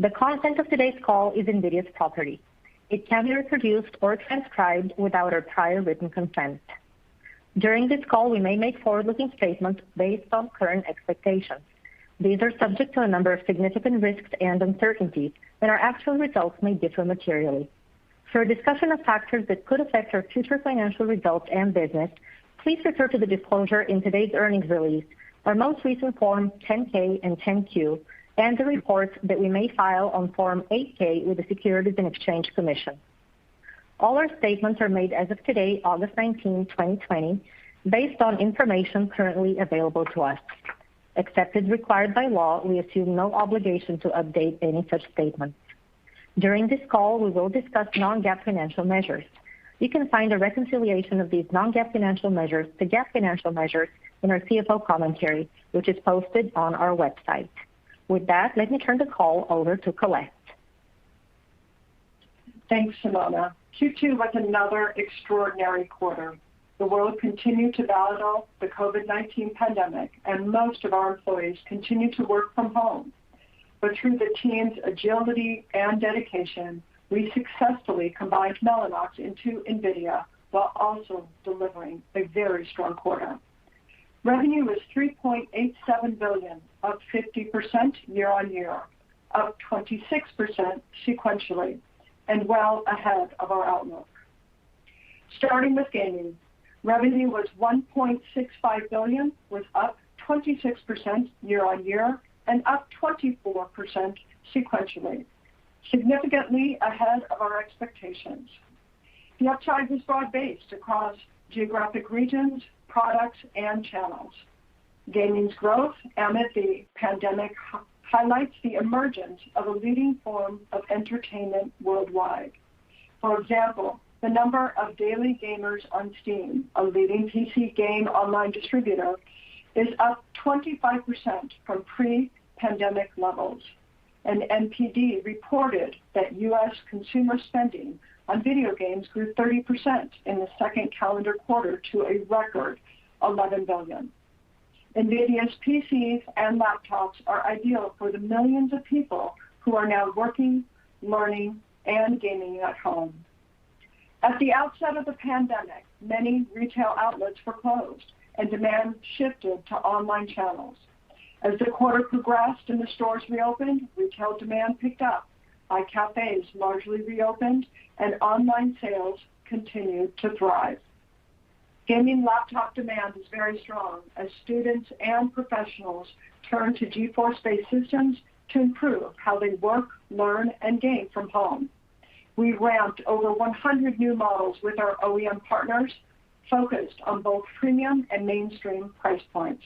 The content of today's call is NVIDIA's property. It can be reproduced or transcribed without our prior written consent. During this call, we may make forward-looking statements based on current expectations. These are subject to a number of significant risks and uncertainties, and our actual results may differ materially. For a discussion of factors that could affect our future financial results and business, please refer to the disclosure in today's earnings release, our most recent Form 10-K and 10-Q, and the reports that we may file on Form 8-K with the Securities and Exchange Commission. All our statements are made as of today, August 19, 2020, based on information currently available to us. Except as required by law, we assume no obligation to update any such statements. During this call, we will discuss non-GAAP financial measures. You can find a reconciliation of these non-GAAP financial measures to GAAP financial measures in our CFO commentary, which is posted on our website. With that, let me turn the call over to Colette. Thanks, Simona. Q2 was another extraordinary quarter. The world continued to battle the COVID-19 pandemic, and most of our employees continue to work from home. But through the team's agility and dedication, we successfully combined Mellanox into NVIDIA while also delivering a very strong quarter. Revenue was $3.87 billion, up 50% year-on-year, up 26% sequentially, and well ahead of our outlook. Starting with gaming, revenue was $1.65 billion, was up 26% year-on-year and up 24% sequentially, significantly ahead of our expectations. The upside was broad-based across geographic regions, products, and channels. Gaming's growth amid the pandemic highlights the emergence of a leading form of entertainment worldwide. For example, the number of daily gamers on Steam, a leading PC game online distributor, is up 25% from pre-pandemic levels. And NPD reported that U.S. consumer spending on video games grew 30% in the second calendar quarter to a record $11 billion. NVIDIA's PCs and laptops are ideal for the millions of people who are now working, learning, and gaming at home. At the outset of the pandemic, many retail outlets were closed and demand shifted to online channels. As the quarter progressed and the stores reopened, retail demand picked up. Cafes largely reopened, and online sales continued to thrive. Gaming laptop demand is very strong as students and professionals turn to Geforce-based systems to improve how they work, learn, and game from home. We ramped over 100 new models with our OEM partners, focused on both premium and mainstream price points.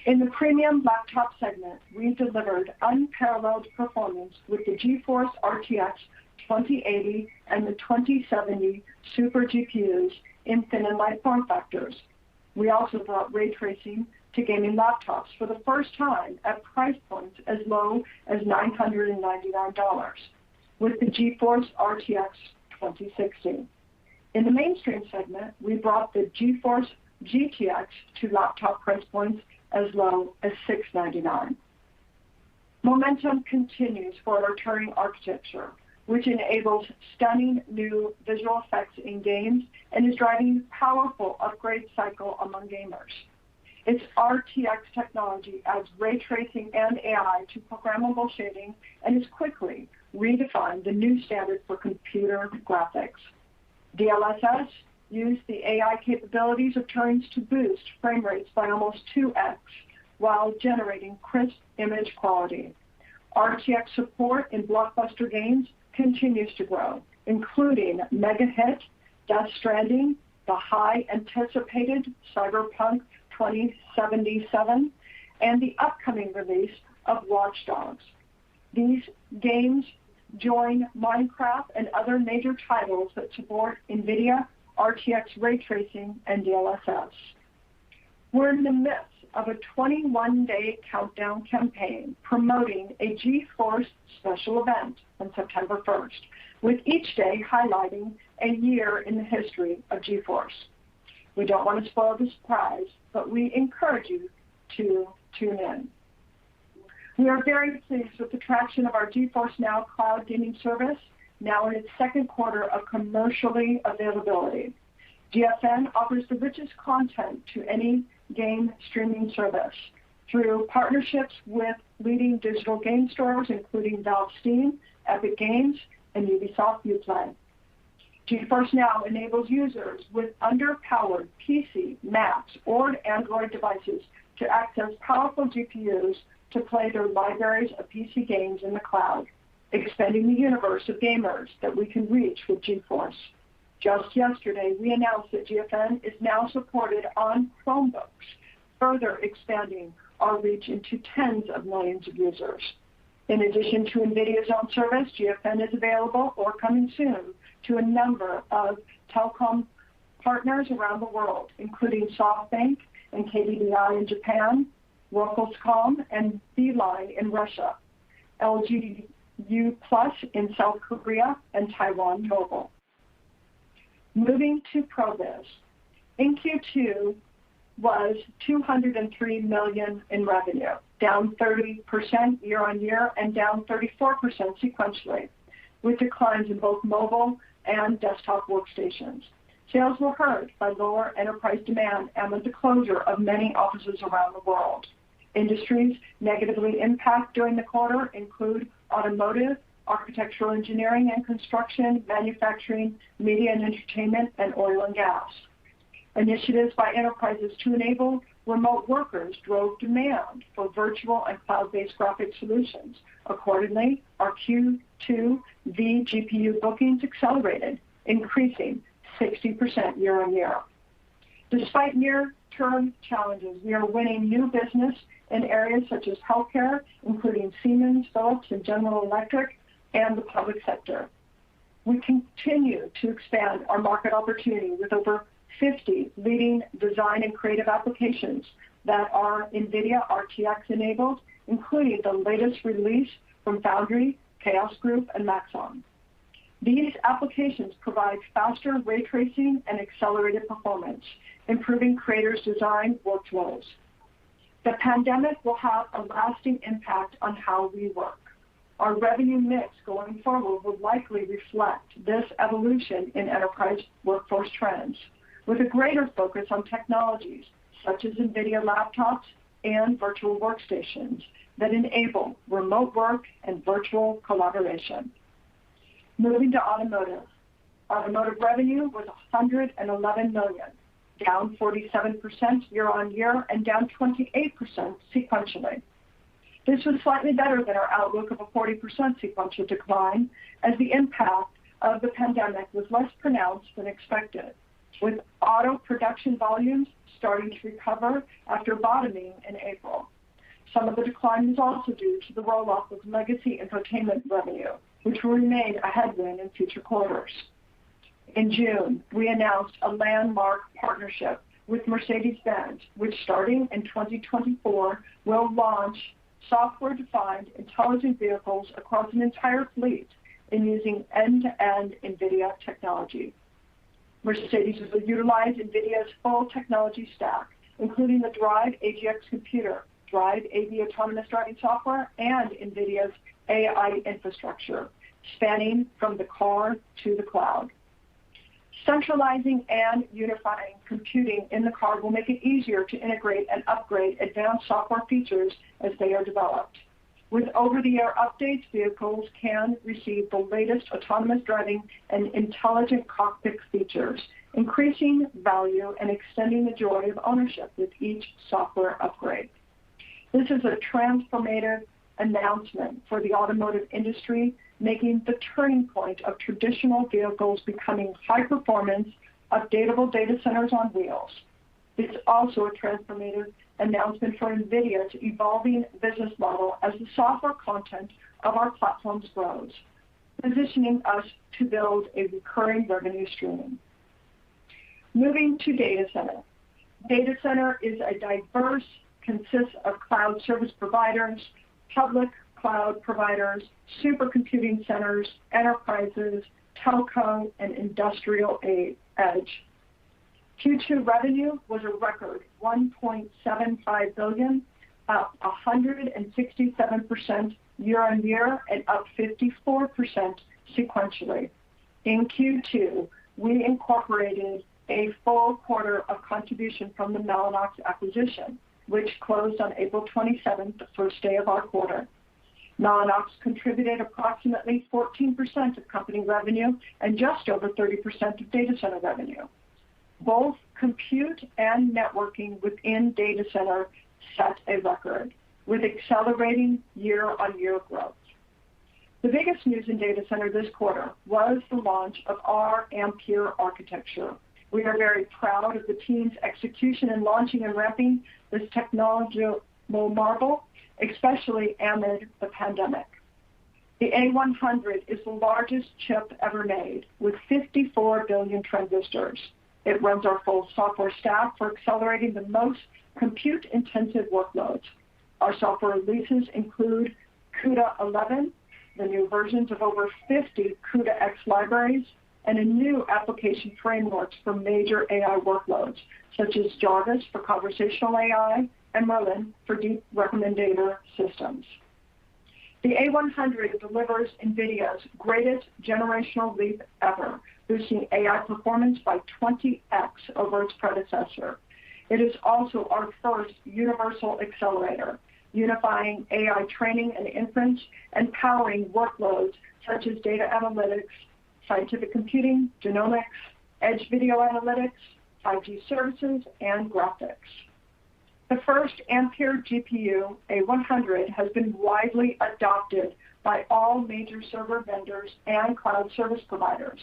In the premium laptop segment, we delivered unparalleled performance with the Geforce Rtx 2080 and the 2070 Super GPUs in thin and light form factors. We also brought ray tracing to gaming laptops for the first time at price points as low as $999 with the Geforce Rtx 2060. In the mainstream segment, we brought the Geforce GTX to laptop price points as low as $699. Momentum continues for our Turing architecture, which enables stunning new visual effects in games and is driving powerful upgrade cycle among gamers. Its RTX technology adds ray tracing and AI to programmable shading and has quickly redefined the new standard for computer graphics. DLSS used the AI capabilities of Turing's to boost frame rates by almost 2x while generating crisp image quality. RTX support in blockbuster games continues to grow, including mega hit Death Stranding, the high anticipated Cyberpunk 2077, and the upcoming release of Watch Dogs. These games join Minecraft and other major titles that support NVIDIA, RTX ray tracing, and DLSS. We're in the midst of a 21-day countdown campaign promoting a Geforce special event on September 1st, with each day highlighting a year in the history of Geforce. We don't want to spoil the surprise, but we encourage you to tune in. We are very pleased with the traction of our Geforce Now cloud gaming service, now in its second quarter of commercially availability. GFN offers the richest content to any game streaming service through partnerships with leading digital game stores, including Valve Steam, Epic Games, and Ubisoft Uplay. Geforce Now enables users with underpowered PC, Macs, or Android devices to access powerful GPUs to play their libraries of PC games in the cloud, expanding the universe of gamers that we can reach with Geforce. Just yesterday, we announced that GFN is now supported on Chromebooks, further expanding our reach into tens of millions of users. In addition to NVIDIA's own service, GFN is available or coming soon to a number of telecom partners around the world, including SoftBank and KDDI in Japan, Rostelecom and Beeline in Russia, LG U+ in South Korea, and Taiwan Mobile. Moving to ProViz. In Q2 was $203 million in revenue, down 30% year-on-year and down 34% sequentially, with declines in both mobile and desktop workstations. Sales were hurt by lower enterprise demand and with the closure of many offices around the world. Industries negatively impacted during the quarter include automotive, architectural engineering and construction, manufacturing, media and entertainment, and oil and gas. Initiatives by enterprises to enable remote workers drove demand for virtual and cloud-based graphic solutions. Accordingly, our Q2 vGPU bookings accelerated, increasing 60% year-on-year. Despite near-term challenges, we are winning new business in areas such as healthcare, including Siemens, Philips, and General Electric, and the public sector. We continue to expand our market opportunity with over 50 leading design and creative applications that are NVIDIA RTX enabled, including the latest release from Foundry, Chaos Group, and Maxon. These applications provide faster ray tracing and accelerated performance, improving creators' design workflows. The pandemic will have a lasting impact on how we work. Our revenue mix going forward will likely reflect this evolution in enterprise workforce trends, with a greater focus on technologies such as NVIDIA laptops and virtual workstations that enable remote work and virtual collaboration. Moving to automotive. Automotive revenue was $111 million, down 47% year-on-year and down 28% sequentially. This was slightly better than our outlook of a 40% sequential decline, as the impact of the pandemic was less pronounced than expected, with auto production volumes starting to recover after bottoming in April. Some of the decline is also due to the roll-off of legacy infotainment revenue, which will remain a headwind in future quarters. In June, we announced a landmark partnership with Mercedes-Benz, which starting in 2024 will launch software-defined intelligent vehicles across an entire fleet in using end-to-end NVIDIA technology. Mercedes will utilize NVIDIA's full technology stack, including the Drive AGX computer, Drive AV autonomous driving software, and NVIDIA's AI infrastructure, spanning from the car to the cloud. Centralizing and unifying computing in the car will make it easier to integrate and upgrade advanced software features as they are developed. With over-the-air updates, vehicles can receive the latest autonomous driving and intelligent cockpit features, increasing value and extending the joy of ownership with each software upgrade. This is a transformative announcement for the automotive industry, making the turning point of traditional vehicles becoming high-performance, updatable data centers on wheels. It's also a transformative announcement for NVIDIA's evolving business model as the software content of our platforms grows, positioning us to build a recurring revenue stream. Moving to data center. Data center is a diverse, consists of cloud service providers, public cloud providers, supercomputing centers, enterprises, telco, and industrial edge. Q2 revenue was a record $1.75 billion, up 167% year-on-year and up 54% sequentially. In Q2, we incorporated a full quarter of contribution from the Mellanox acquisition, which closed on April 27th, the first day of our quarter. Mellanox contributed approximately 14% of company revenue and just over 30% of data center revenue. Both compute and networking within data center set a record, with accelerating year-on-year growth. The biggest news in data center this quarter was the launch of our Ampere architecture. We are very proud of the team's execution in launching and ramping this technological marvel, especially amid the pandemic. The A100 is the largest chip ever made, with 54 billion transistors. It runs our full software stack for accelerating the most compute-intensive workloads. Our software releases include CUDA 11, the new versions of over 50 CUDA-X libraries, and a new application frameworks for major AI workloads, such as Jarvis for conversational AI and Merlin for deep recommender systems. The A100 delivers NVIDIA's greatest generational leap ever, boosting AI performance by 20x over its predecessor. It is also our first universal accelerator, unifying AI training and inference and powering workloads such as data analytics, scientific computing, genomics, edge video analytics, 5G services, and graphics. The first Ampere GPU, A100, has been widely adopted by all major server vendors and cloud service providers.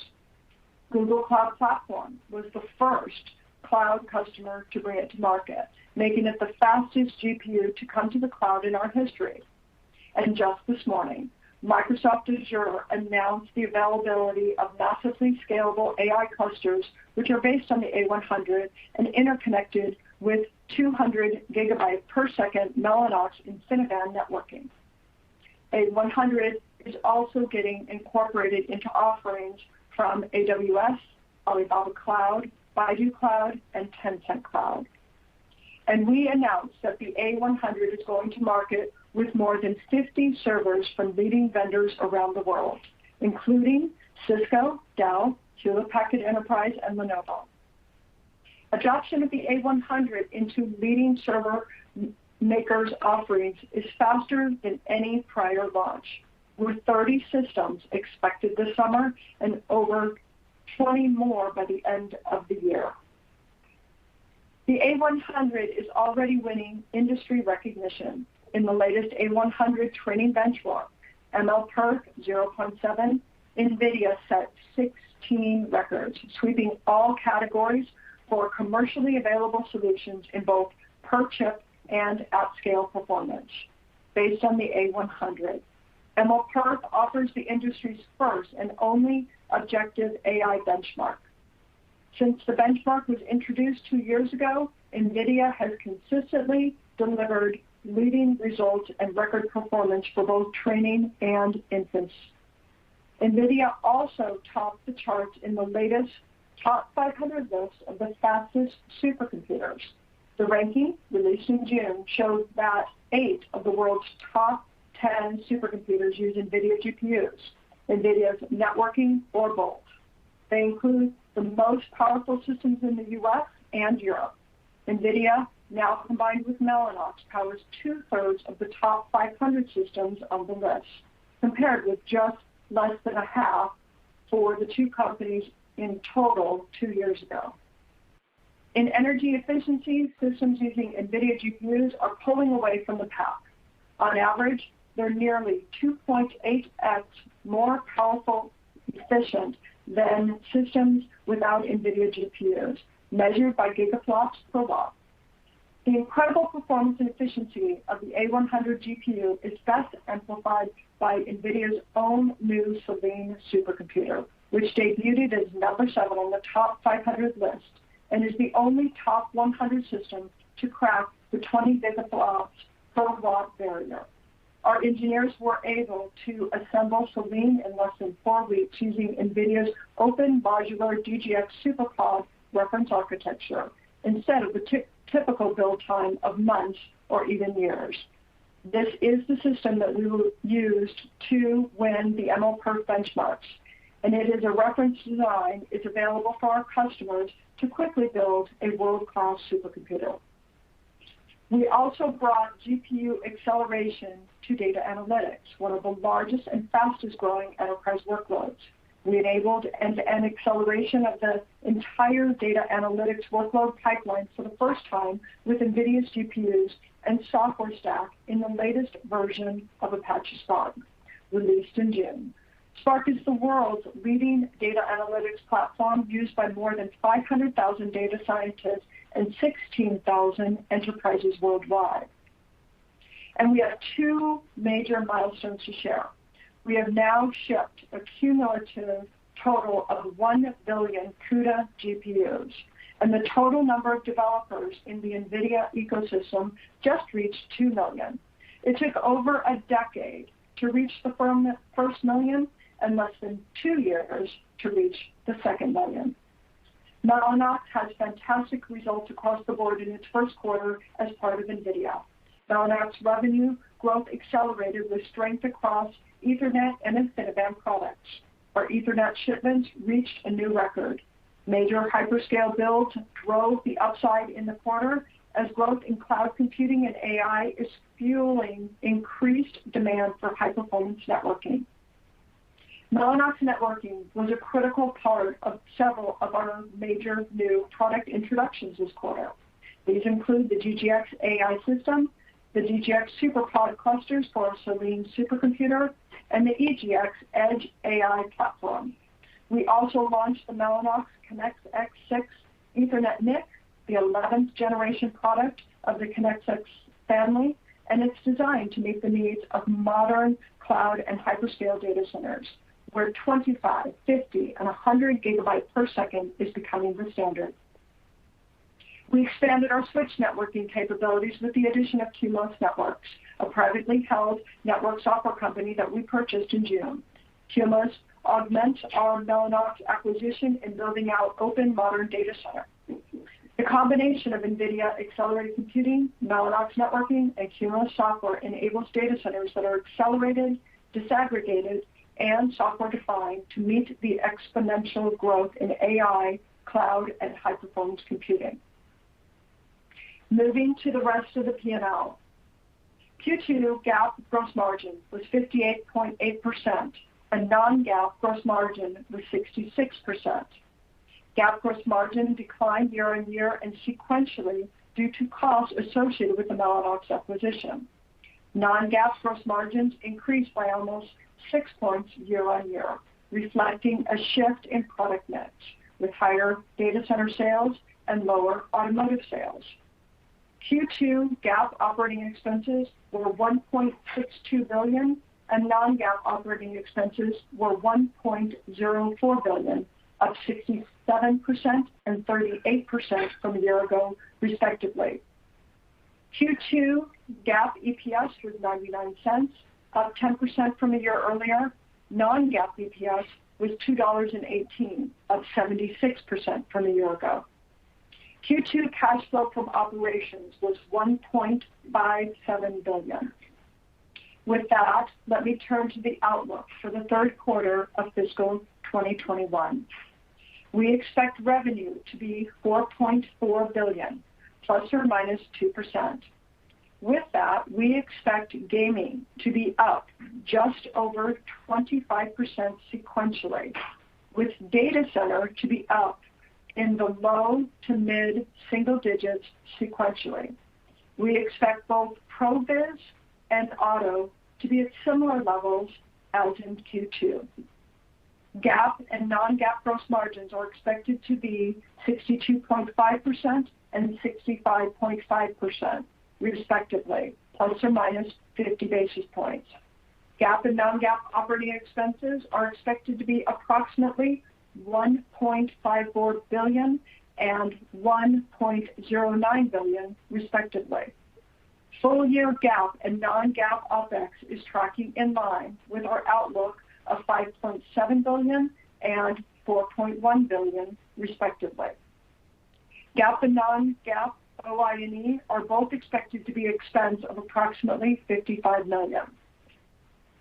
Google Cloud Platform was the first cloud customer to bring it to market, making it the fastest GPU to come to the cloud in our history. And just this morning, Microsoft Azure announced the availability of massively scalable AI clusters, which are based on the A100 and interconnected with 200 gigabit per second Mellanox InfiniBand networking. A100 is also getting incorporated into offerings from AWS, Alibaba Cloud, Baidu Cloud, and Tencent Cloud. And we announced that the A100 is going to market with more than 50 servers from leading vendors around the world, including Cisco, Dell, Hewlett Packard Enterprise, and Lenovo. Adoption of the A100 into leading server makers' offerings is faster than any prior launch, with 30 systems expected this summer and over 20 more by the end of the year. The A100 is already winning industry recognition. In the latest A100 training benchmark, MLPerf 0.7, NVIDIA set 16 records, sweeping all categories for commercially available solutions in both per-chip and at-scale performance, based on the A100. MLPerf offers the industry's first and only objective AI benchmark. Since the benchmark was introduced 2 years ago, NVIDIA has consistently delivered leading results and record performance for both training and inference. NVIDIA also topped the charts in the latest top 500 list of the fastest supercomputers. The ranking, released in June, showed that 8 of the world's top 10 supercomputers use NVIDIA GPUs, NVIDIA's networking or both. They include the most powerful systems in the US and Europe. NVIDIA, now combined with Mellanox, powers 2/3 of the top 500 systems on the list, compared with just less than a half for the two companies in total 2 years ago. In energy efficiency, systems using NVIDIA GPUs are pulling away from the pack. On average, they're nearly 2.8x more powerful, efficient than systems without NVIDIA GPUs, measured by gigaflops per watt. The incredible performance and efficiency of the A100 GPU is best amplified by NVIDIA's own new Selene supercomputer, which debuted as number 7 on the top 500 list and is the only top 100 system to crack the 20 gigaflops per watt barrier. Our engineers were able to assemble Selene in less than 4 weeks using NVIDIA's open modular DGX SuperPod reference architecture, instead of the typical build time of months or even years. This is the system that we used to win the MLPerf benchmarks, and it is a reference design. It's available for our customers to quickly build a world-class supercomputer. We also brought GPU acceleration to data analytics, one of the largest and fastest growing enterprise workloads. We enabled end-to-end acceleration of the entire data analytics workload pipeline for the first time with NVIDIA's GPUs and software stack in the latest version of Apache Spark, released in June. Spark is the world's leading data analytics platform used by more than 500,000 data scientists and 16,000 enterprises worldwide. And we have two major milestones to share. We have now shipped a cumulative total of 1 billion CUDA GPUs, and the total number of developers in the NVIDIA ecosystem just reached 2 million. It took over a decade to reach the first million and less than 2 years to reach the second million. Mellanox has fantastic results across the board in its first quarter as part of NVIDIA. Mellanox revenue growth accelerated with strength across Ethernet and InfiniBand products. Our Ethernet shipments reached a new record. Major hyperscale builds drove the upside in the quarter as growth in cloud computing and AI is fueling increased demand for high-performance networking. Mellanox networking was a critical part of several of our major new product introductions this quarter. These include the GGX AI system, the GGX SuperPod clusters for our Selene supercomputer, and the EGX Edge AI platform. We also launched the Mellanox Connect X6 Ethernet Nic, the 11th generation product of the Connect X family, and it's designed to meet the needs of modern cloud and hyperscale data centers, where 25, 50, and 100 gigabytes per second is becoming the standard. We expanded our switch networking capabilities with the addition of Cumulus Networks, a privately held network software company that we purchased in June. Cumulus augments our Mellanox acquisition in building out open modern data center. The combination of NVIDIA accelerated computing, Mellanox networking, and Cumulus software enables data centers that are accelerated, disaggregated, and software-defined to meet the exponential growth in AI, cloud, and high-performance computing. Moving to the rest of the P&L. Q2 GAAP gross margin was 58.8%, and non-GAAP gross margin was 66%. GAAP gross margin declined year on year and sequentially due to costs associated with the Mellanox acquisition. Non-GAAP gross margins increased by almost 6 points year on year, reflecting a shift in product mix with higher data center sales and lower automotive sales. Q2 GAAP operating expenses were $1.62 billion, and non-GAAP operating expenses were $1.04 billion, up 67% and 38% from a year ago, respectively. Q2 GAAP EPS was 99 cents, up 10% from a year earlier. Non-GAAP EPS was $2.18, up 76% from a year ago. Q2 cash flow from operations was $1.57 billion. With that, let me turn to the outlook for the third quarter of fiscal 2021. We expect revenue to be $4.4 billion, plus or minus 2%. With that, we expect gaming to be up just over 25% sequentially, with data center to be up in the low to mid single digits sequentially. We expect both ProViz and Auto to be at similar levels as in Q2. GAAP and non-GAAP gross margins are expected to be 62.5% and 65.5%, respectively, plus or minus 50 basis points. GAAP and non-GAAP operating expenses are expected to be approximately $1.54 billion and $1.09 billion, respectively. Full-year GAAP and non-GAAP OpEx is tracking in line with our outlook of $5.7 billion and $4.1 billion, respectively. GAAP and non-GAAP OI&E are both expected to be expense of approximately $55 million.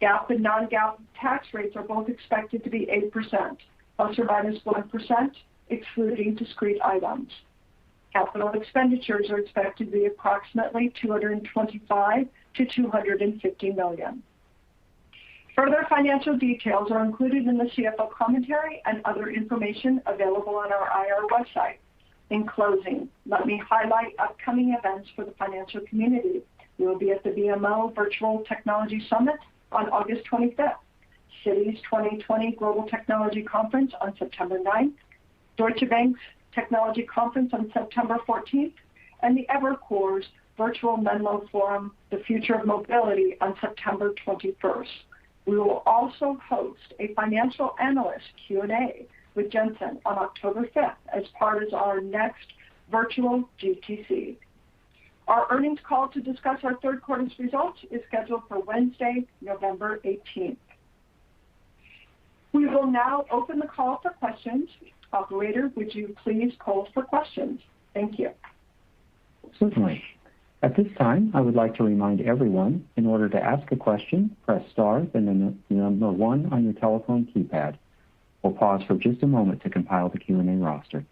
GAAP and non-GAAP tax rates are both expected to be 8%, plus or minus 1%, excluding discrete items. Capital expenditures are expected to be approximately $225 to $250 million. Further financial details are included in the CFO commentary and other information available on our IR website. In closing, let me highlight upcoming events for the financial community. We will be at the BMO Virtual Technology Summit on August 25th, Citi's 2020 Global Technology Conference on September 9th, Deutsche Bank's Technology Conference on September 14th, and the Evercore's Virtual Menlo Forum, The Future of Mobility, on September 21st. We will also host a financial analyst Q&A with Jensen on October 5th as part of our next virtual GTC. Our earnings call to discuss our third quarter's results is scheduled for Wednesday, November 18th. We will now open the call for questions. Operator, would you please poll for questions? Thank you. Certainly. At this time, I would like to remind everyone, in order to ask a question, press star, then the number 1 on your telephone keypad. We'll pause for just a moment to compile the Q&A roster.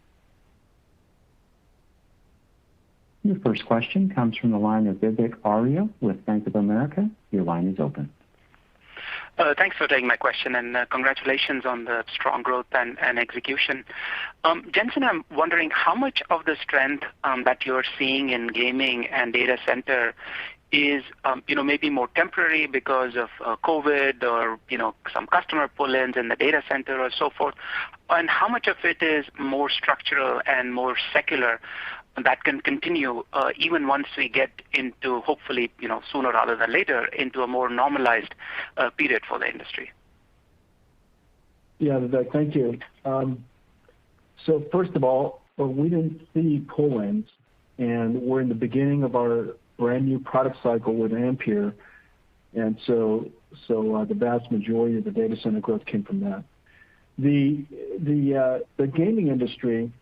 Your first question comes from the line of Vivek Arya with Bank of America. Your line is open. Thanks for taking my question, and congratulations on the strong growth and execution. Jensen, I'm wondering how much of the strength that you're seeing in gaming and data center is maybe more temporary because of COVID or some customer pull-ins in the data center or so forth, and how much of it is more structural and more secular that can continue even once we get into, hopefully, sooner rather than later, into a more normalized period for the industry? Yeah, Vivek, thank you. So first of all, we didn't see pull-ins, and we're in the beginning of our brand new product cycle with Ampere, and so the vast majority of the data center growth came from that. The gaming industry,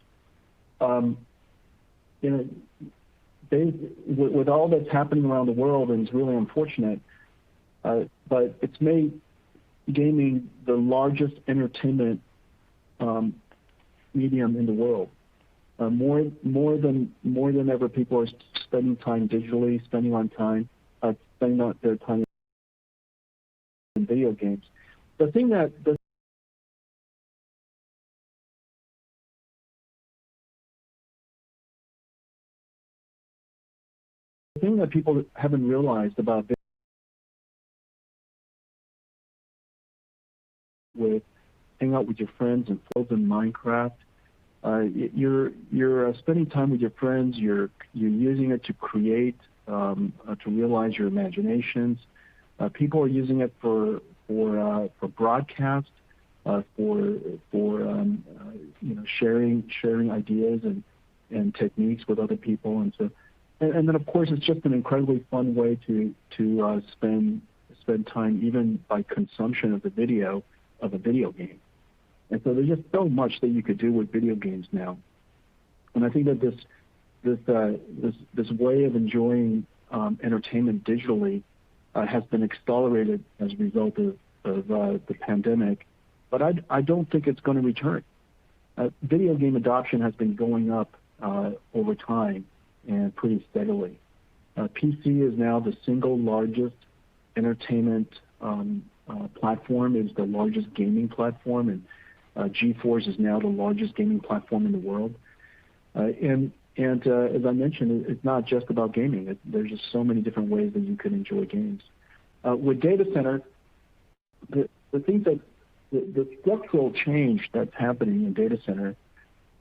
with all that's happening around the world, and it's really unfortunate, but it's made gaming the largest entertainment medium in the world. More than ever, people are spending time digitally, spending their time in video games. The thing that people haven't realized about this, with hang out with your friends and build in Minecraft, you're spending time with your friends. You're using it to create, to realize your imaginations. People are using it for broadcast, for sharing ideas and techniques with other people, and so. And then, of course, it's just an incredibly fun way to spend time, even by consumption of a video game. And so there's just so much that you could do with video games now. And I think that this way of enjoying entertainment digitally has been accelerated as a result of the pandemic. But I don't think it's going to return. Video game adoption has been going up over time, and pretty steadily. PC is now the single largest entertainment platform, is the largest gaming platform, and Geforce is now the largest gaming platform in the world. And as I mentioned, it's not just about gaming. There's just so many different ways that you can enjoy games. With data center, the things that the structural change that's happening in data center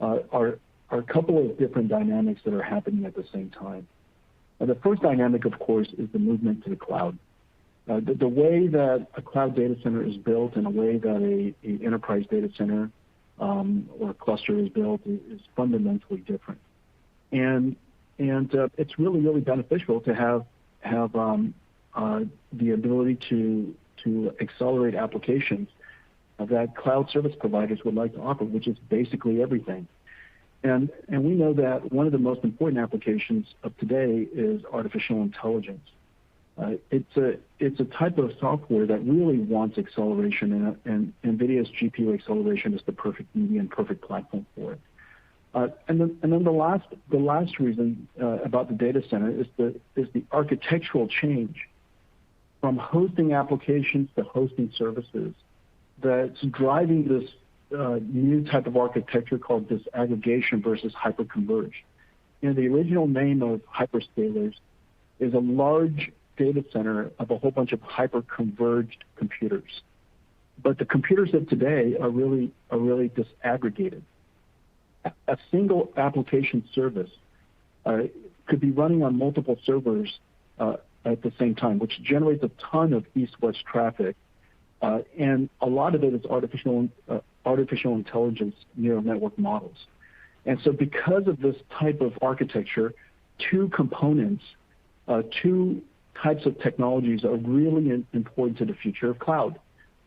are a couple of different dynamics that are happening at the same time. The first dynamic, of course, is the movement to the cloud. The way that a cloud data center is built and the way that a enterprise data center or a cluster is built is fundamentally different. And it's really, really beneficial to have the ability to accelerate applications that cloud service providers would like to offer, which is basically everything. And we know that one of the most important applications of today is artificial intelligence. It's a type of software that really wants acceleration, and NVIDIA's GPU acceleration is the perfect medium, perfect platform for it. And then the last reason about the data center is the architectural change from hosting applications to hosting services that's driving this new type of architecture called disaggregation versus hyperconverged. The original name of hyperscalers is a large data center of a whole bunch of hyper-converged computers. But the computers of today are really disaggregated. A single application service could be running on multiple servers at the same time, which generates a ton of east-west traffic, and a lot of it is artificial intelligence neural network models. And so because of this type of architecture, two components, two types of technologies are really important to the future of cloud.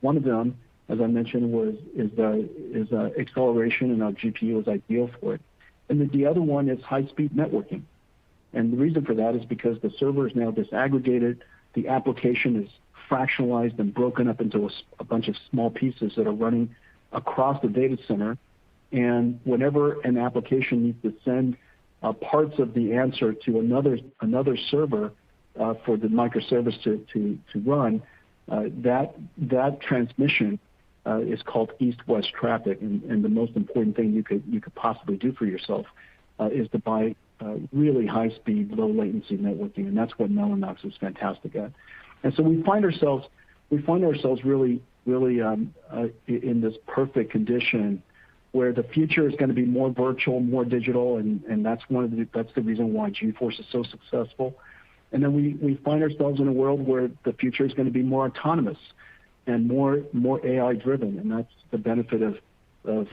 One of them, as I mentioned, is acceleration, and our GPU is ideal for it. And the other one is high-speed networking. And the reason for that is because the server is now disaggregated, the application is fractionalized and broken up into a bunch of small pieces that are running across the data center. And whenever an application needs to send parts of the answer to another server for the microservice to run, that transmission is called east-west traffic. And the most important thing you could possibly do for yourself is to buy really high-speed, low-latency networking, and that's what Mellanox is fantastic at. And so we find ourselves really in this perfect condition where the future is going to be more virtual, more digital, and that's the reason why Geforce is so successful. And then we find ourselves in a world where the future is going to be more autonomous and more AI driven, and that's the benefit of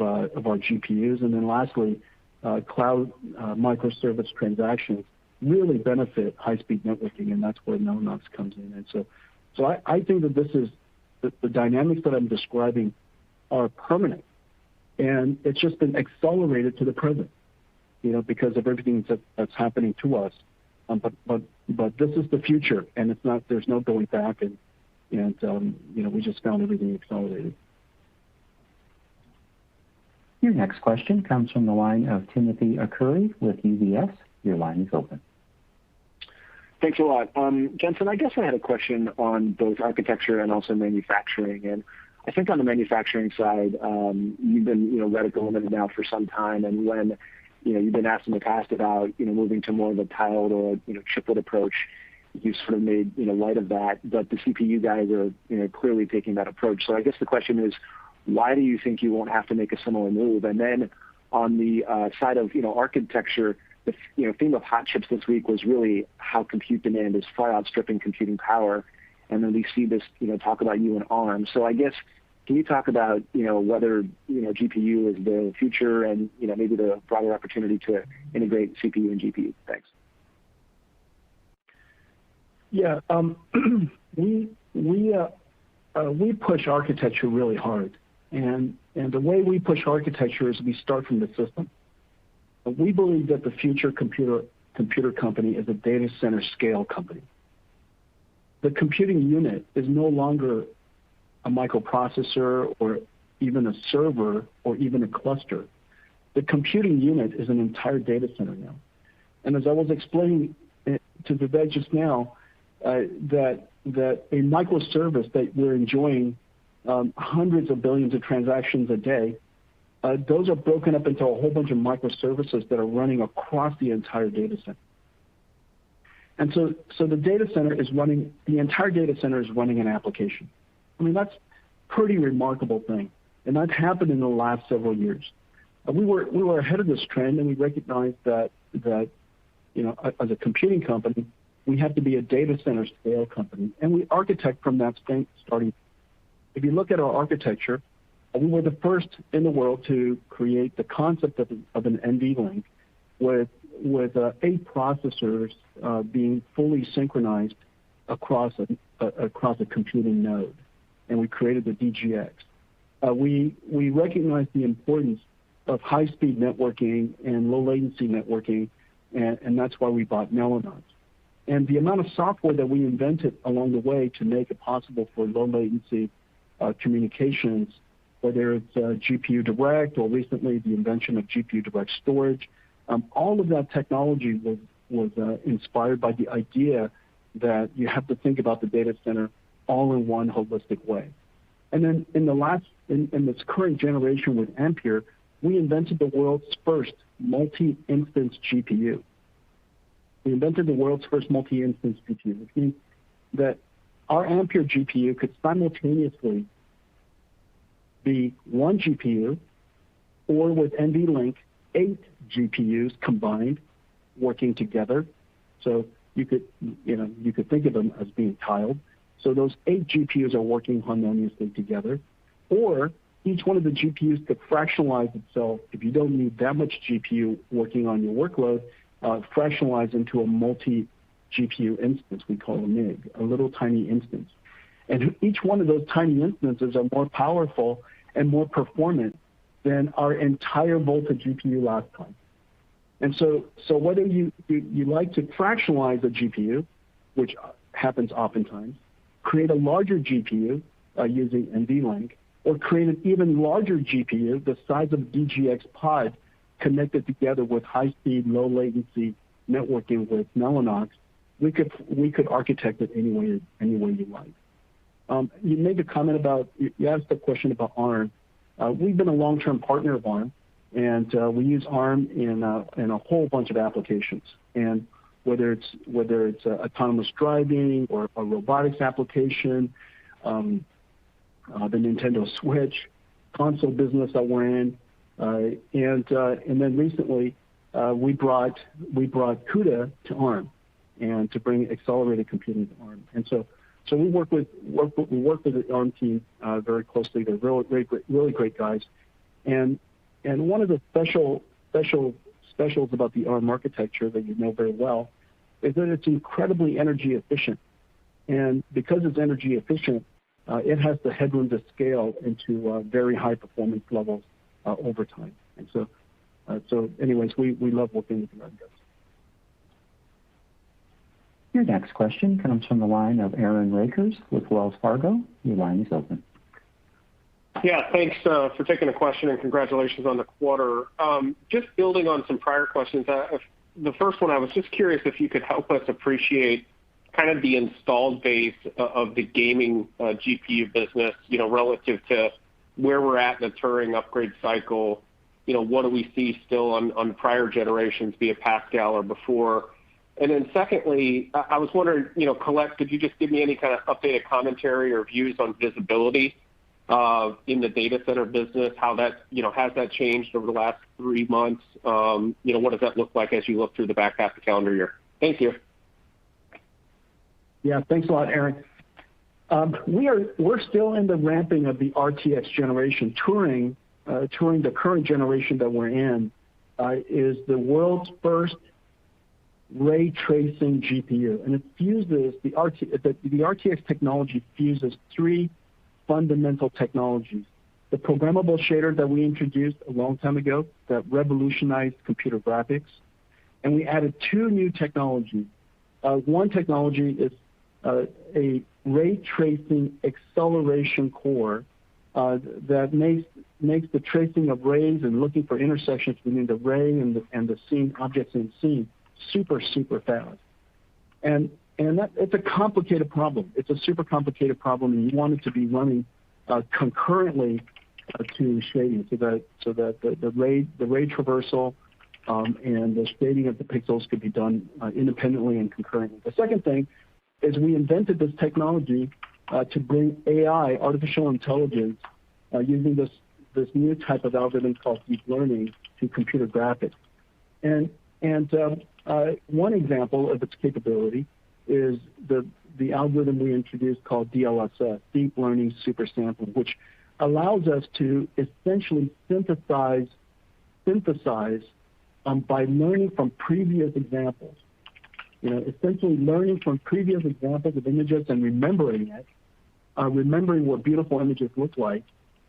our GPUs. And then lastly, cloud microservice transactions really benefit high-speed networking, and that's where Mellanox comes in. And so I think that this is the dynamics that I'm describing are permanent, and it's just been accelerated to the present, because of everything that's happening to us. But this is the future, and it's not. There's no going back, and we just found everything accelerated. Your next question comes from the line of Timothy Arcuri with UBS. Your line is open. Thanks a lot. Jensen, I guess I had a question on both architecture and also manufacturing. And I think on the manufacturing side, you've been, reticle limited now for some time. And when, you've been asked in the past about, moving to more of a tiled or, chiplet approach, you sort of made, light of that. But the CPU guys are, clearly taking that approach. So I guess the question is, why do you think you won't have to make a similar move? And then on the side of, architecture, the theme of hot chips this week was really how compute demand is far outstripping computing power. And then we see this, talk about you and ARM. So I guess, can you talk about, whether, GPU is the future and, maybe the broader opportunity to integrate CPU and GPU? Thanks. Yeah, we push architecture really hard. And the way we push architecture is we start from the system. We believe that the future computer company is a data center scale company. The computing unit is no longer a microprocessor or even a server or even a cluster. The computing unit is an entire data center now. And as I was explaining to Vivek just now, that a microservice that we're enjoying hundreds of billions of transactions a day, those are broken up into a whole bunch of microservices that are running across the entire data center. And so the data center is running, the entire data center is running an application. I mean, that's a pretty remarkable thing. And that's happened in the last several years. We were ahead of this trend, and we recognized that as a computing company, we have to be a data center scale company. And we architect from that starting. If you look at our architecture, we were the first in the world to create the concept of an NVLink with 8 processors being fully synchronized across a computing node, and we created the DGX. We recognized the importance high-speed networking and low-latency networking, and that's why we bought Mellanox. And the amount of software that we invented along the way to make it possible for low-latency communications, whether it's GPU Direct or recently the invention of GPU Direct Storage, all of that technology was inspired by the idea that you have to think about the data center all in one holistic way. And then in this current generation with Ampere, we invented the world's first multi-instance GPU. We invented the world's first multi-instance GPU, which means that our Ampere GPU could simultaneously be one GPU, or with NVLink, 8 GPUs combined working together. So you could think of them as being tiled. So those 8 GPUs are working harmoniously together. Or each one of the GPUs could fractionalize itself, if you don't need that much GPU working on your workload, fractionalize into a multi-GPU instance we call a MIG, a little tiny instance. And each one of those tiny instances are more powerful and more performant than our entire Volta GPU last time. And so whether you like to fractionalize a GPU, which happens oftentimes, create a larger GPU using NVLink, or create an even larger GPU, the size of DGX pod, connected together with high-speed, low-latency networking with Mellanox, we could architect it any way you like. You made a comment about, you asked a question about ARM. We've been a long-term partner of ARM, and we use ARM in a whole bunch of applications. And whether it's autonomous driving or a robotics application, the Nintendo Switch, console business that we're in, and then recently we brought CUDA to ARM, and to bring accelerated computing to ARM. And so we work with the ARM team very closely. They're really great guys. And one of the specials about the ARM architecture that you know very well is that it's incredibly energy efficient. And because it's energy efficient, it has the headroom to scale into very high performance levels over time. And so anyways, we love working with the ARM guys. Your next question comes from the line of Aaron Rakers with Wells Fargo. Your line is open. Yeah, thanks for taking the question, and congratulations on the quarter. Just building on some prior questions, the first one, I was just curious if you could help us appreciate kind of the installed base of the gaming GPU business, relative to where we're at in the Turing upgrade cycle. What do we see still on prior generations, be it Pascal or before? And then secondly, I was wondering, Colette, could you just give me any kind of updated commentary or views on visibility in the data center business? How that, has that changed over the last 3 months? What does that look like as you look through the back half of the calendar year? Thank you. Yeah, thanks a lot, Aaron. We're still in the ramping of the RTX generation. Turing, the current generation that we're in, is the world's first ray tracing GPU, and it fuses the RTX technology fuses 3 fundamental technologies: the programmable shader that we introduced a long time ago that revolutionized computer graphics, and we added 2 new technologies. One technology is a ray tracing acceleration core that makes the tracing of rays and looking for intersections between the ray and the scene objects in the scene super fast. And that it's a complicated problem. It's a super complicated problem, and you want it to be running concurrently to shading, so that the ray traversal and the shading of the pixels could be done independently and concurrently. The second thing is we invented this technology to bring AI, artificial intelligence, using this new type of algorithm called deep learning to computer graphics. And one example of its capability is the algorithm we introduced called DLSS, Deep Learning Super Sampling, which allows us to essentially synthesize by learning from previous examples. Essentially learning from previous examples of images and remembering it, remembering what beautiful images look like,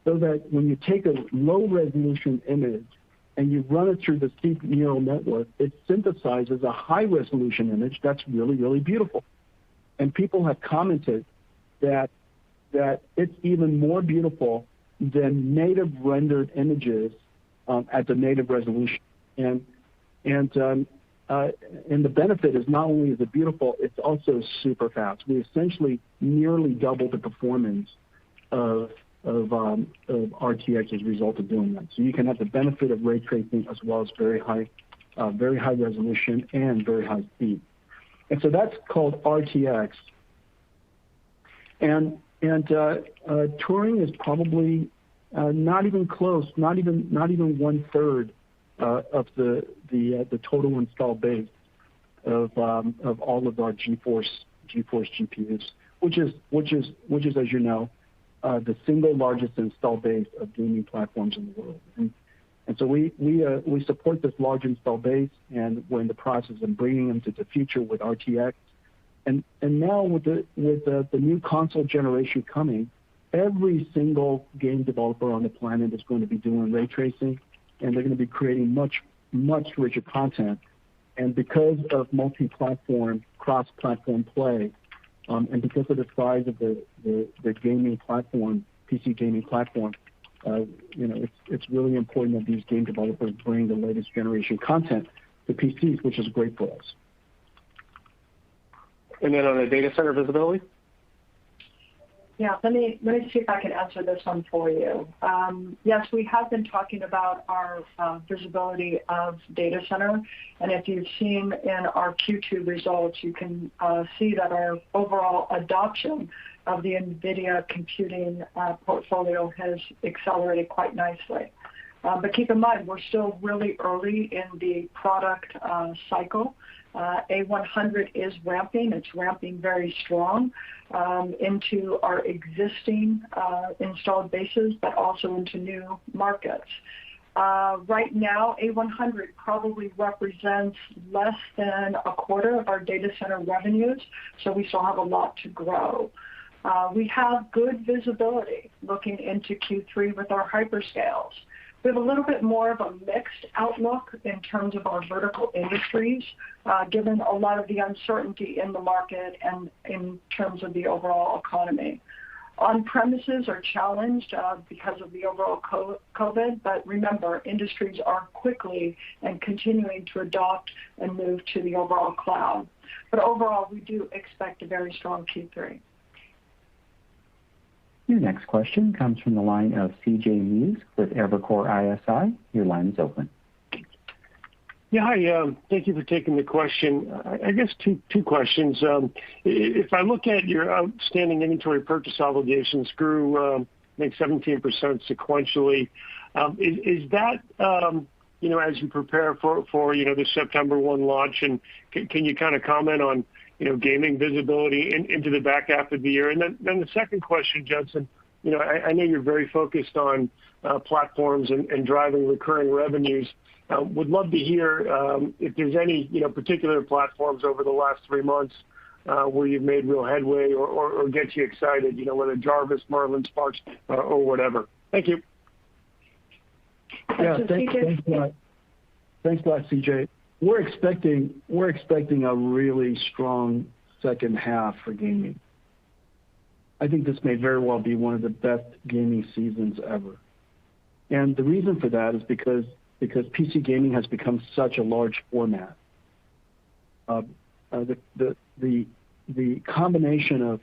so that when you take a low resolution image and you run it through the deep neural network, it synthesizes a high-resolution image that's really, really beautiful. And people have commented that it's even more beautiful than native rendered images at the native resolution. And the benefit is not only is it beautiful, it's also super fast. We essentially nearly double the performance of RTX as a result of doing that. So you can have the benefit of ray tracing as well as very high resolution and very high speed. And so that's called RTX. And Turing is probably not even close, not even 1/3 of the total installed base of all of our Geforce GPUs, which is as you know, the single largest install base of gaming platforms in the world. And so we support this large install base, and we're in the process of bringing them to the future with RTX. And now with the new console generation coming, every single game developer on the planet is going to be doing ray tracing, and they're going to be creating much richer content. And because of multi-platform, cross-platform play, and because of the size of the gaming platform, PC gaming platform, it's really important that these game developers bring the latest generation content to PCs, which is great for us. And then on the data center visibility? Yeah, let me see if I can answer this one for you. Yes, we have been talking about our visibility of data center, and if you've seen in our Q2 results, you can see that our overall adoption of the NVIDIA computing portfolio has accelerated quite nicely. But keep in mind, we're still really early in the product cycle. A100 is ramping. It's ramping very strong into our existing installed bases, but also into new markets. Right now, A100 probably represents less than a quarter of our data center revenues, so we still have a lot to grow. We have good visibility looking into Q3 with our hyperscales. We have a little bit more of a mixed outlook in terms of our vertical industries, given a lot of the uncertainty in the market and in terms of the overall economy. On-premises are challenged because of the overall COVID, but remember, industries are quickly and continuing to adopt and move to the overall cloud. But overall, we do expect a very strong Q3. Your next question comes from the line of CJ Muse with Evercore ISI. Your line is open. Yeah, hi. Thank you for taking the question. I guess two questions. If I look at your outstanding inventory purchase obligations grew, I think 17% sequentially. Is that as you prepare for the September 1 launch, and can you kind of comment on gaming visibility into the back half of the year? And then the second question, Jensen, I know you're very focused on platforms and driving recurring revenues. Would love to hear if there's any particular platforms over the last 3 months where you've made real headway or get you excited, whether Jarvis, Merlin, Sparks, or whatever. Thank you. Yeah, thanks a lot, CJ. We're expecting a really strong second half for gaming. I think this may very well be one of the best gaming seasons ever. And the reason for that is because PC gaming has become such a large format. The combination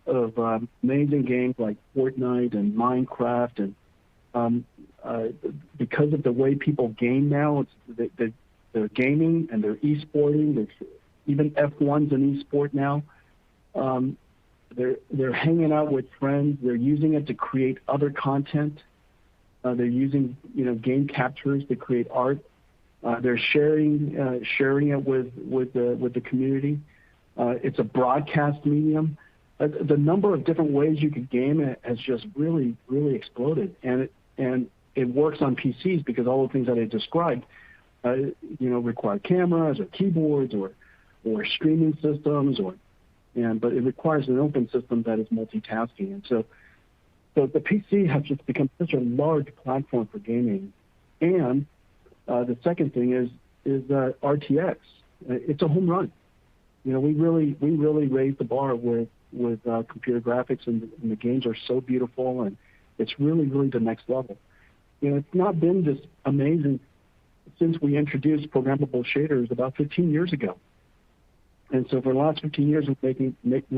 of amazing games like Fortnite and Minecraft, and because of the way people game now, they're gaming and they're e-sporting. Even F1's an e-sport now. They're hanging out with friends. They're using it to create other content. They're using game captures to create art. They're sharing it with the community. It's a broadcast medium. The number of different ways you could game it has just really exploded, and it works on PCs because all the things that I described require cameras or keyboards or streaming systems, but it requires an open system that is multitasking. And so the PC has just become such a large platform for gaming, and The second thing is RTX. It's a home run. We really raised the bar with computer graphics, and the games are so beautiful, and it's really the next level. It's not been this amazing since we introduced programmable shaders about 15 years ago. And so for the last 15 years, we've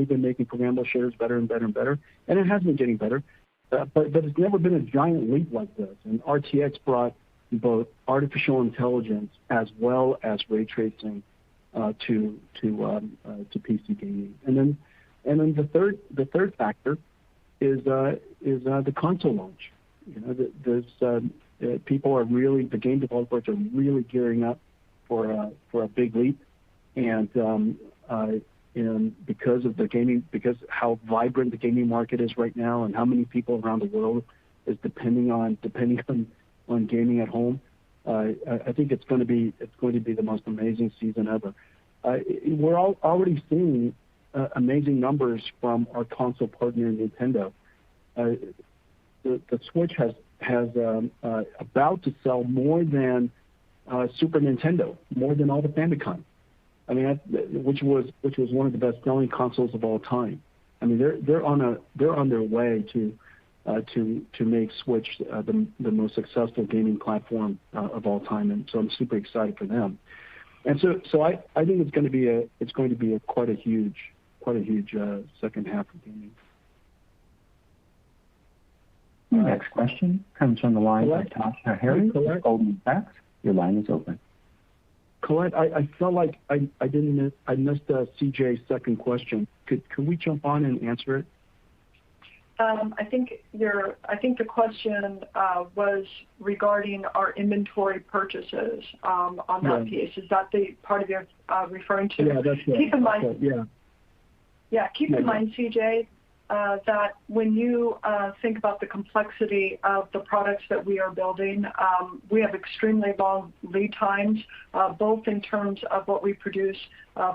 been making programmable shaders better and better and better, and it has been getting better. But it's never been a giant leap like this. And RTX brought both artificial intelligence as well as ray tracing to PC gaming. And then the third factor is the console launch. People are really, the game developers are really gearing up for a big leap, and because of the gaming, because how vibrant the gaming market is right now, and how many people around the world is depending on gaming at home, I think it's going to be the most amazing season ever. We're already seeing amazing numbers from our console partner Nintendo. The Switch has about to sell more than Super Nintendo, more than all the Famicom. I mean, which was one of the best-selling consoles of all time. I mean, they're on their way to make Switch the most successful gaming platform of all time, and so I'm super excited for them. And so I think it's going to be quite a huge second half of gaming. The next question comes from the line of Toshiya Hari with Goldman Sachs. Your line is open. Colette, I felt like I missed CJ's second question. Could we jump on and answer it? I think the question was regarding our inventory purchases on that piece. Is that the part of your referring to? Yeah, that's right. Keep in mind, keep in mind, CJ, that when you think about the complexity of the products that we are building, we have extremely long lead times, both in terms of what we produce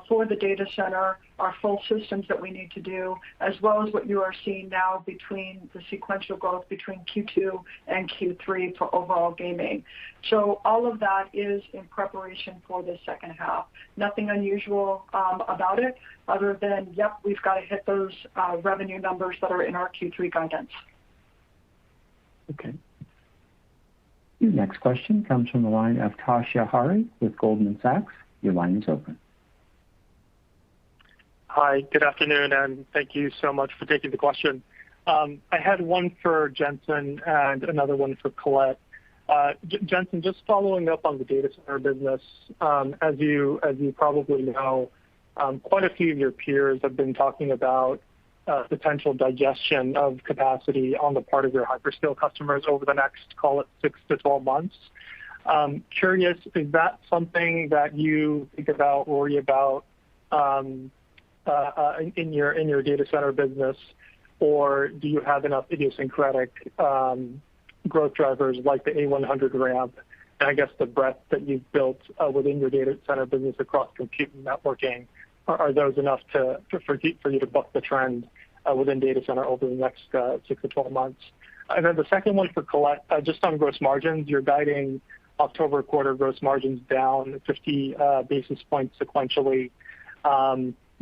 for the data center, our full systems that we need to do, as well as what you are seeing now between the sequential growth between Q2 and Q3 for overall gaming. So all of that is in preparation for the second half. Nothing unusual about it, other than, we've got to hit those revenue numbers that are in our Q3 guidance. Okay. Your next question comes from the line of Toshiya Hari with Goldman Sachs. Your line is open. Hi, good afternoon, and thank you so much for taking the question. I had one for Jensen and another one for Colette. Jensen, just following up on the data center business, as you probably know, quite a few of your peers have been talking about potential digestion of capacity on the part of your hyperscale customers over the next, call it 6 to 12 months. Curious, is that something that you think about, worry about in your data center business, or do you have enough idiosyncratic growth drivers like the A100 ramp, and I guess the breadth that you've built within your data center business across compute and networking? Are those enough for you to buck the trend within data center over the next 6 to 12 months? And then the second one for Colette, just on gross margins, you're guiding October quarter gross margins down 50 basis points sequentially.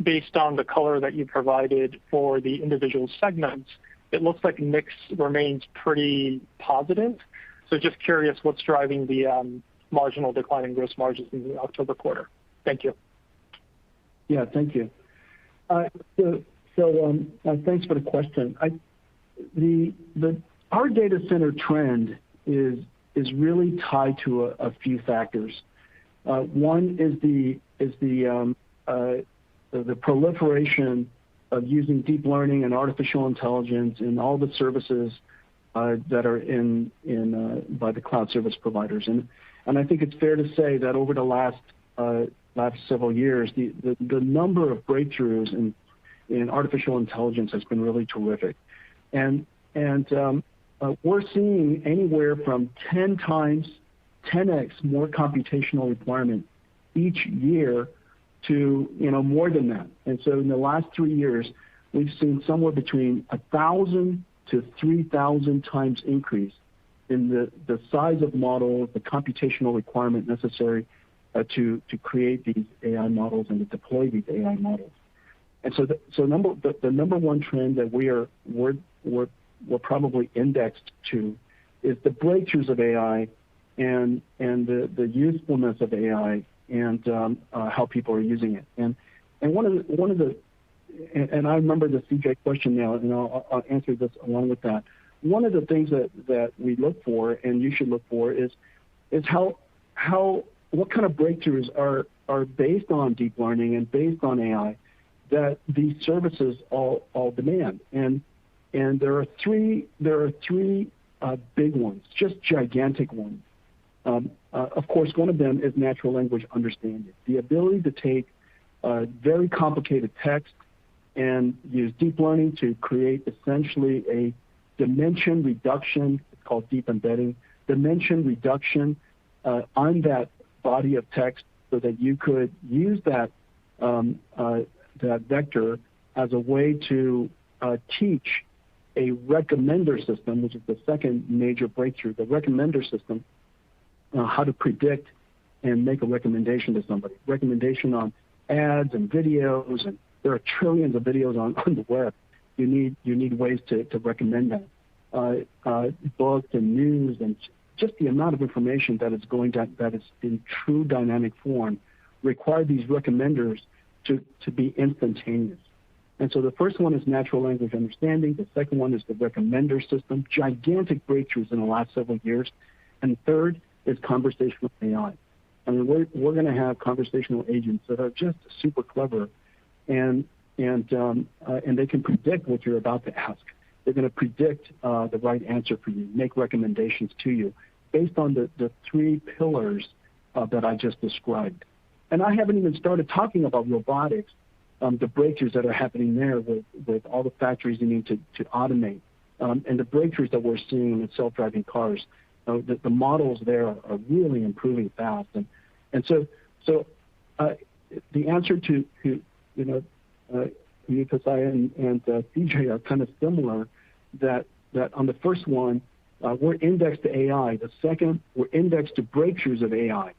Based on the color that you provided for the individual segments, it looks like mix remains pretty positive. So just curious what's driving the marginal decline in gross margins in the October quarter. Thank you. Yeah, thank you. So thanks for the question. Our data center trend is really tied to a few factors. One is the proliferation of using deep learning and artificial intelligence in all the services that are in by the cloud service providers, and I think it's fair to say that over the last several years, the number of breakthroughs in artificial intelligence has been really terrific, and we're seeing anywhere from 10x more computational requirement each year to more than that. And so in the last 3 years, we've seen somewhere between 1,000 to 3,000 times increase the size of models, the computational requirement necessary to create these AI models and to deploy these AI models. And so the number one trend that we're probably indexed to is the breakthroughs of AI and the usefulness of AI and how people are using it. And one of the and I remember the CJ question now, and I'll answer this along with that. One of the things that we look for, and you should look for, is what kind of breakthroughs are based on deep learning and based on AI that these services all demand. And there are three big ones, just gigantic ones. Of course, one of them is natural language understanding, the ability to take very complicated text and use deep learning to create essentially a dimension reduction. It's called deep embedding, dimension reduction on that body of text, so that you could use that vector as a way to teach a recommender system, which is the second major breakthrough. The recommender system, how to predict and make a recommendation to somebody. Recommendation on ads and videos, and there are trillions of videos on the web. You need ways to recommend them. Books and news, and just the amount of information that is in true dynamic form require these recommenders to be instantaneous. And so the first one is natural language understanding. The second one is the recommender system, gigantic breakthroughs in the last several years. And third is conversational AI. I mean, we're going to have conversational agents that are just super clever, and they can predict what you're about to ask. They're going to predict the right answer for you, make recommendations to you based on the three pillars that I just described. And I haven't even started talking about robotics, the breakthroughs that are happening there with all the factories you need to automate, and the breakthroughs that we're seeing in self-driving cars. The models there are really improving fast. And so the answer to Yukasai and CJ are kind of similar, that on the first one, we're indexed to AI. The second, we're indexed to breakthroughs of AI,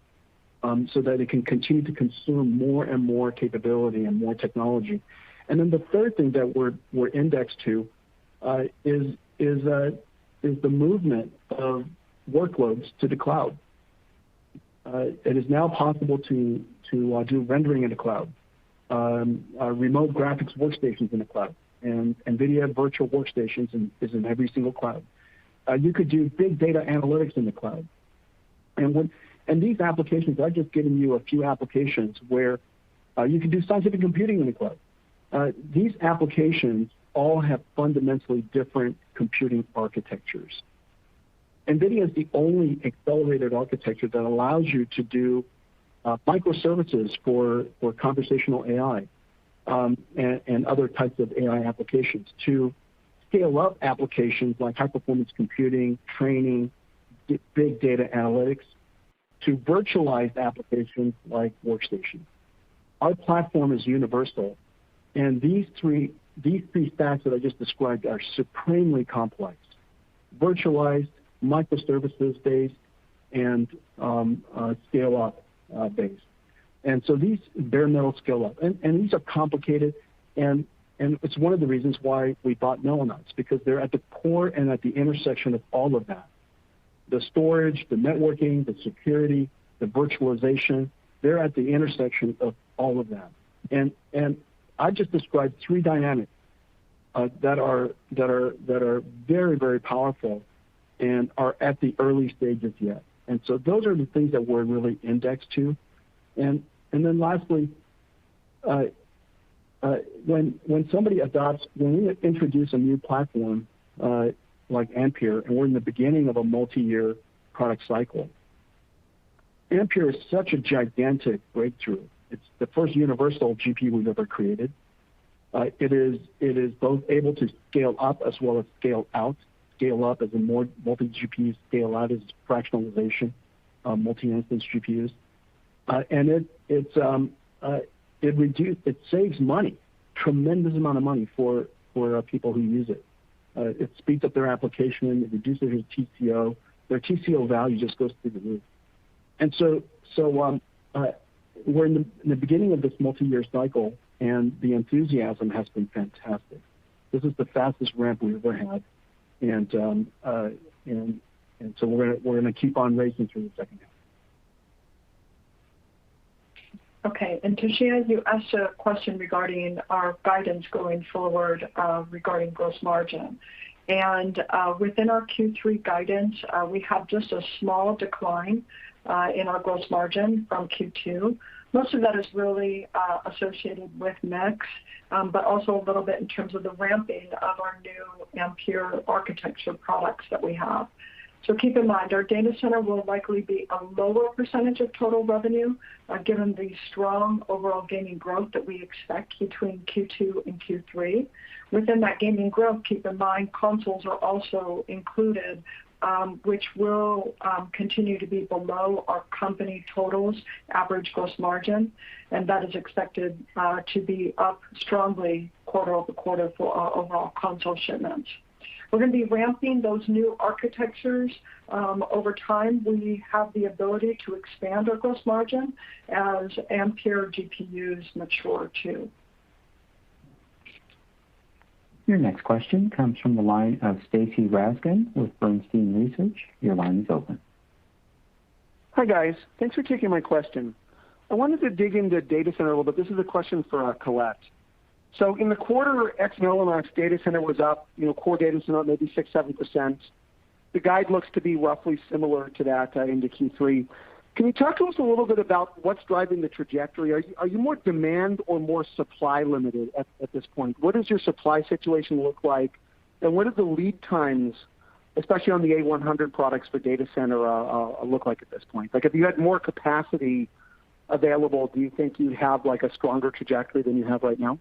so that it can continue to consume more and more capability and more technology. And then the third thing that we're indexed to is the movement of workloads to the cloud. It is now possible to do rendering in the cloud, remote graphics workstations in the cloud, and NVIDIA virtual workstations is in every single cloud. You could do big data analytics in the cloud. And these applications, I've just given you a few applications where you can do scientific computing in the cloud. These applications all have fundamentally different computing architectures. NVIDIA is the only accelerated architecture that allows you to do microservices for conversational AI and other types of AI applications, to scale up applications like high-performance computing, training, big data analytics, to virtualized applications like workstations. Our platform is universal, and these three stacks that I just described are supremely complex: virtualized, microservices based, and scale up based. And so these bare metal scale up, and these are complicated, and it's one of the reasons why we bought Mellanox, because they're at the core and at the intersection of all of that. The storage, the networking, the security, the virtualization, they're at the intersection of all of that. And I just described three dynamics that are very, very powerful and are at the early stages yet. And so those are the things that we're really indexed to. And then lastly, when we introduce a new platform like Ampere, and we're in the beginning of a multi-year product cycle, Ampere is such a gigantic breakthrough. It's the first universal GPU we've ever created. It is both able to scale up as well as scale out. Scale up as in more multi-GPUs, scale out as fractionalization, multi-instance GPUs. And it saves money, tremendous amount of money for people who use it. It speeds up their application, it reduces their TCO, their TCO value just goes through the roof. And so we're in the beginning of this multi-year cycle, and the enthusiasm has been fantastic. This is the fastest ramp we've ever had, and so we're gonna keep on racing through the second half. Okay, and Toshiya, you asked a question regarding our guidance going forward regarding gross margin. And within our Q3 guidance, we have just a small decline in our gross margin from Q2. Most of that is really associated with mix, but also a little bit in terms of the ramping of our new Ampere architecture products that we have. So keep in mind, our data center will likely be a lower percentage of total revenue, given the strong overall gaming growth that we expect between Q2 and Q3. Within that gaming growth, keep in mind consoles are also included, which will continue to be below our company totals average gross margin, and that is expected to be up strongly quarter over quarter for our overall console shipments. We're going to be ramping those new architectures over time. We have the ability to expand our gross margin as Ampere GPUs mature too. Your next question comes from the line of Stacy Rasgon with Bernstein Research. Your line is open. Hi, guys. Thanks for taking my question. I wanted to dig into data center a little bit. This is a question for Colette. So in the quarter, ex-Mellanox data center was up, core data center up maybe 6-7%. The guide looks to be roughly similar to that into Q3. Can you talk to us a little bit about what's driving the trajectory? Are you more demand or more supply limited at this point? What does your supply situation look like? And what do the lead times, especially on the A100 products for data center, look like at this point? Like if you had more capacity available, do you think you'd have like a stronger trajectory than you have right now?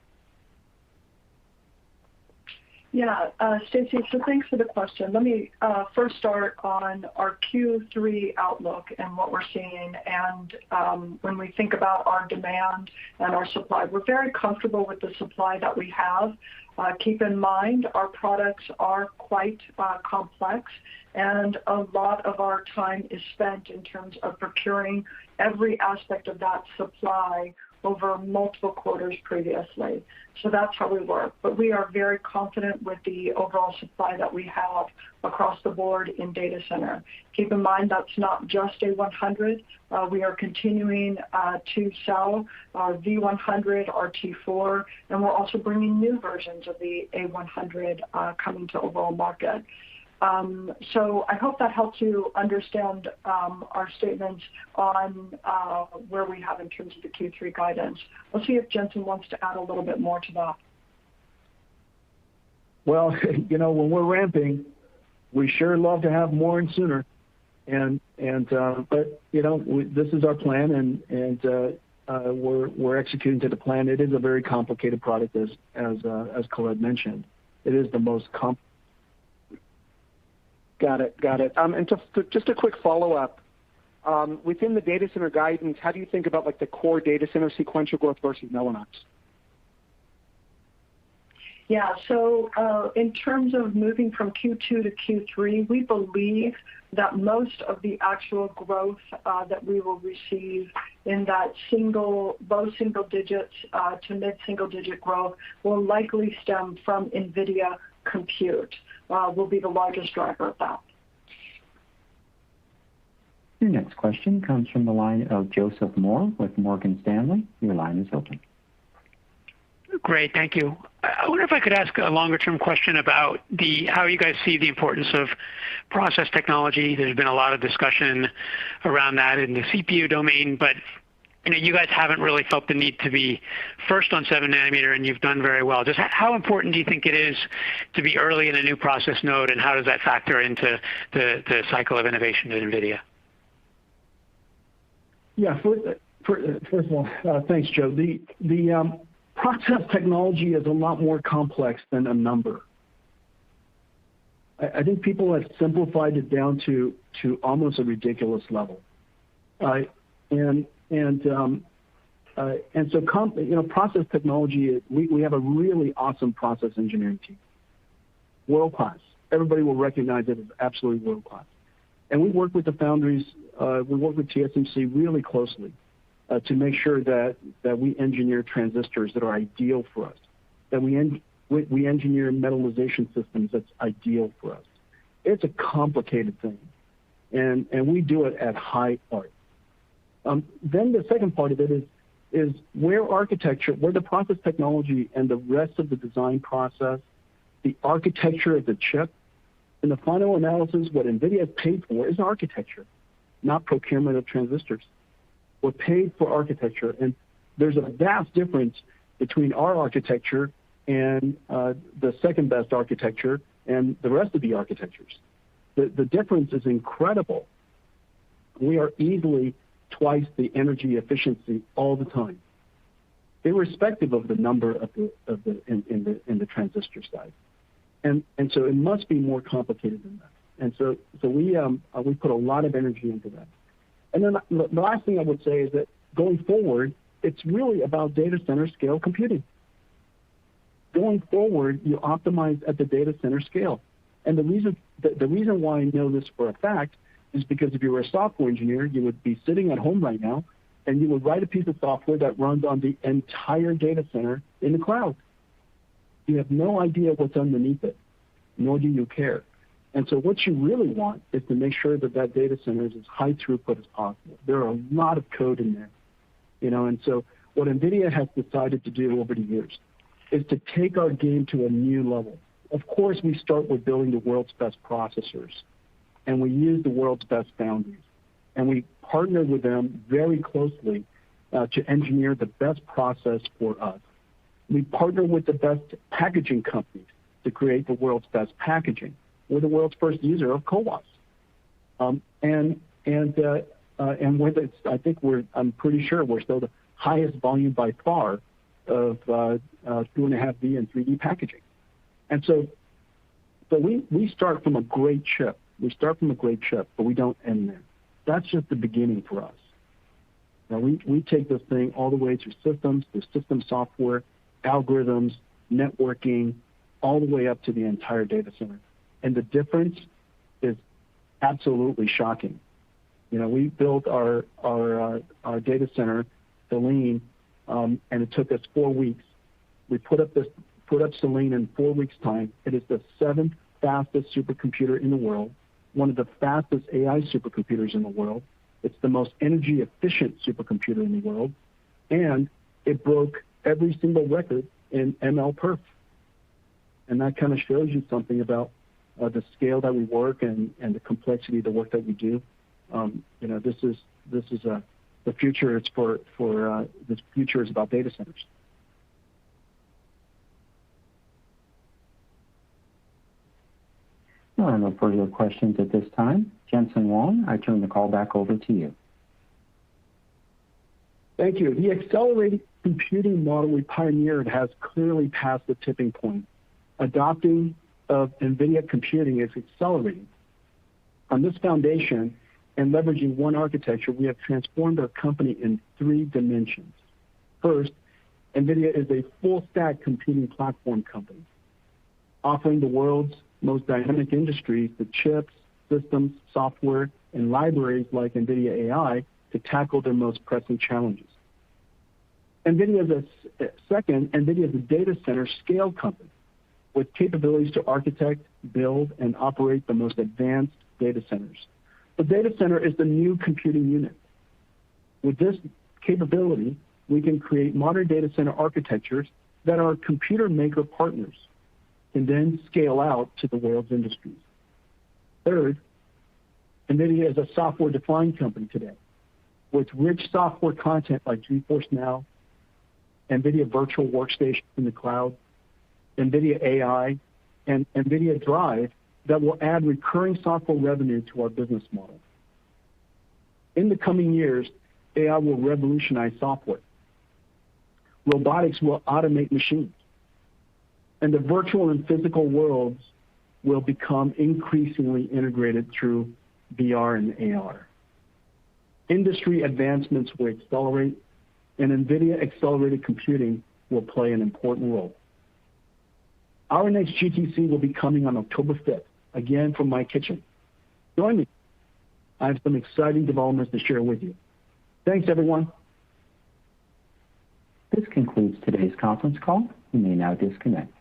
Yeah, Stacy, so thanks for the question. Let me first start on our Q3 outlook and what we're seeing. And when we think about our demand and our supply, we're very comfortable with the supply that we have. Keep in mind, our products are quite complex, and a lot of our time is spent in terms of procuring every aspect of that supply over multiple quarters previously. So that's how we work. But we are very confident with the overall supply that we have across the board in data center. Keep in mind that's not just A100. We are continuing to sell our V100, our T4, and we're also bringing new versions of the A100 coming to overall market. So I hope that helps you understand our statements on where we have in terms of the Q3 guidance. We'll see if Jensen wants to add a little bit more to that. Well, when we're ramping, we sure love to have more and sooner. But this is our plan, and we're executing to the plan. It is a very complicated product, as Colette mentioned. It is the most complicated. Got it. And just a quick follow-up. Within the data center guidance, how do you think about like the core data center sequential growth versus Mellanox? Yeah, so in terms of moving from Q2 to Q3, we believe that most of the actual growth that we will receive in that low single digits to mid single digit growth will likely stem from NVIDIA compute. Will be the largest driver of that. Your next question comes from the line of Joseph Moore with Morgan Stanley. Your line is open. Great, thank you. I wonder if I could ask a longer-term question about how you guys see the importance of process technology. There's been a lot of discussion around that in the CPU domain, but you guys haven't really felt the need to be first on 7 nanometer, and you've done very well. Just how important do you think it is to be early in a new process node, and how does that factor into the cycle of innovation at NVIDIA? Yeah, first of all, thanks, Joe. The process technology is a lot more complex than a number. I think people have simplified it down to almost a ridiculous level. And so process technology, we have a really awesome process engineering team. World class. Everybody will recognize it as absolutely world class. And we work with the foundries, we work with TSMC really closely to make sure that we engineer transistors that are ideal for us, that we engineer metallization systems that's ideal for us. It's a complicated thing, and we do it at high art. Then the second part of it is where the process technology and the rest of the design process, the architecture of the chip, in the final analysis, what NVIDIA has paid for is architecture, not procurement of transistors. We're paid for architecture, and there's a vast difference between our architecture and the second best architecture and the rest of the architectures. The difference is incredible. We are easily twice the energy efficiency all the time, irrespective of the number of in the transistor size. And so it must be more complicated than that. And so we put a lot of energy into that. And then the last thing I would say is that going forward, it's really about data center scale computing. Going forward, you optimize at the data center scale. And the reason why I know this for a fact is because if you were a software engineer, you would be sitting at home right now, and you would write a piece of software that runs on the entire data center in the cloud. You have no idea what's underneath it, nor do you care. And so what you really want is to make sure that that data center is as high throughput as possible. There are a lot of code in there, and so what NVIDIA has decided to do over the years is to take our game to a new level. Of course, we start with building the world's best processors, and we use the world's best foundries, and we partner with them very closely to engineer the best process for us. We partner with the best packaging companies to create the world's best packaging. We're the world's first user of CoWoS. I'm pretty sure we're still the highest volume by far of 2.5D and 3D packaging. And so we start from a great chip. But we don't end there. That's just the beginning for us. Now we take this thing all the way through systems, through system software, algorithms, networking, all the way up to the entire data center. And the difference is absolutely shocking. We built our data center, Selene, and it took us 4 weeks. We put up Selene in 4 weeks' time. It is the 7th fastest supercomputer in the world, one of the fastest AI supercomputers in the world. It's the most energy efficient supercomputer in the world, and it broke every single record in ML perf. And that kind of shows you something about the scale that we work and the complexity of the work that we do. This is the future. It's the future is about data centers. There are no further questions at this time. Jensen Huang, I turn the call back over to you. Thank you. The accelerated computing model we pioneered has clearly passed the tipping point. Adopting of NVIDIA computing is accelerating. On this foundation and leveraging one architecture, we have transformed our company in 3 dimensions. First, NVIDIA is a full-stack computing platform company, offering the world's most dynamic industries the chips, systems, software, and libraries like NVIDIA AI to tackle their most pressing challenges. NVIDIA is a data center scale company with capabilities to architect, build, and operate the most advanced data centers. The data center is the new computing unit. With this capability, we can create modern data center architectures that our computer maker partners can then scale out to the world's industries. Third, NVIDIA is a software-defined company today with rich software content like Geforce Now, NVIDIA Virtual Workstation in the cloud, NVIDIA AI, and NVIDIA Drive that will add recurring software revenue to our business model. In the coming years, AI will revolutionize software. Robotics will automate machines. And the virtual and physical worlds will become increasingly integrated through VR and AR. Industry advancements will accelerate, and NVIDIA accelerated computing will play an important role. Our next GTC will be coming on October 5th, again from my kitchen. Join me. I have some exciting developments to share with you. Thanks, everyone. This concludes today's conference call. You may now disconnect.